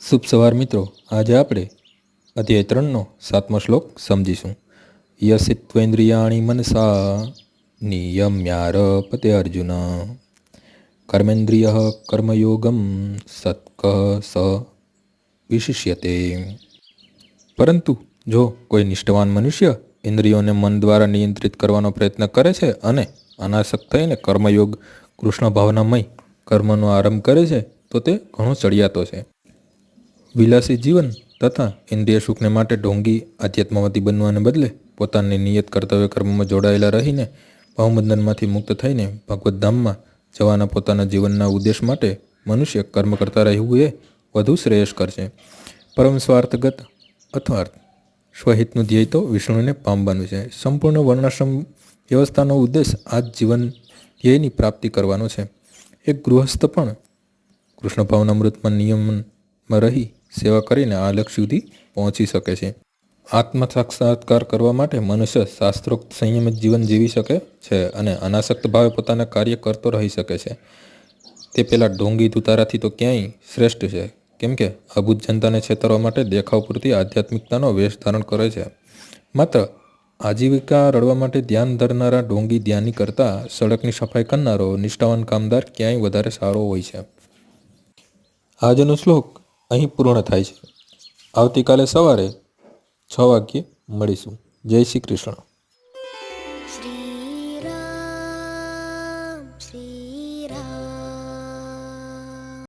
શુભ સવાર મિત્રો। આજે આપણે અધ્યાય 3નો 7મો શ્લોક સમજીશું। યસિત્વેન્દ્રિયાણિ મનસા નિયમ્યારપતે અર્જુન કર્મેન્દ્રિય કર્મયોગમ સત્ક સ વિશિષ્યતે। પરંતુ જો કોઈ નિષ્ઠાવાન મનુષ્ય ઇન્દ્રિયોને મન દ્વારા નિયંત્રિત કરવાનો પ્રયત્ન કરે છે અને અનાસક્ત થઈને કર્મયોગ કૃષ્ણ ભાવનામય કર્મનો આરંભ કરે છે તો તે ઘણો ચડિયાતો છે। વિલાસી જીવન તથા ઇન્દ્રિય સુખને માટે ઢોંગી આધ્યાત્મવાદી બનવાને બદલે પોતાની નિયત કર્તવ્ય કર્મમાં જોડાયેલા રહીને ભાવબંધનમાંથી મુક્ત થઈને ભગવત ધામમાં જવાના પોતાના જીવનના ઉદ્દેશ માટે મનુષ્ય કર્મ કરતા રહેવું એ વધુ શ્રેયસ્કર છે। પરમ સ્વાર્થગત અથવા સ્વહિતનું ધ્યેય તો વિષ્ણુને પામવાનું છે। સંપૂર્ણ વર્ણાશ્રમ વ્યવસ્થાનો ઉદ્દેશ આ જ જીવન ધ્યેયની પ્રાપ્તિ કરવાનો છે। એક ગૃહસ્થ પણ કૃષ્ણ ભાવનામૃતમાં નિયમનમાં રહી સેવા કરીને આ લક્ષ્ય સુધી પહોંચી શકે છે। આત્મ સાક્ષાત્કાર કરવા માટે મનુષ્ય શાસ્ત્રોક્ત સંયમિત જીવન જીવી શકે છે અને અનાસક્ત ભાવે પોતાના કાર્ય કરતો રહી શકે છે। તે પેલા ઢોંગી તુતારાથી તો ક્યાંય શ્રેષ્ઠ છે, કેમ કે અબુદ્ધ જનતાને છેતરવા માટે દેખાવ પૂરતી આધ્યાત્મિકતાનો વેશ ધારણ કરે છે। માત્ર આજીવિકા રળવા માટે ધ્યાન ધરનારા ઢોંગી ધ્યાની કરતાં સડકની સફાઈ કરનારો નિષ્ઠાવાન કામદાર ક્યાંય વધારે સારો હોય છે। આજનો શ્લોક અહીં પૂર્ણ થાય છે। આવતીકાલે સવારે 6 વાગ્યે મળીશું। જય શ્રી કૃષ્ણ।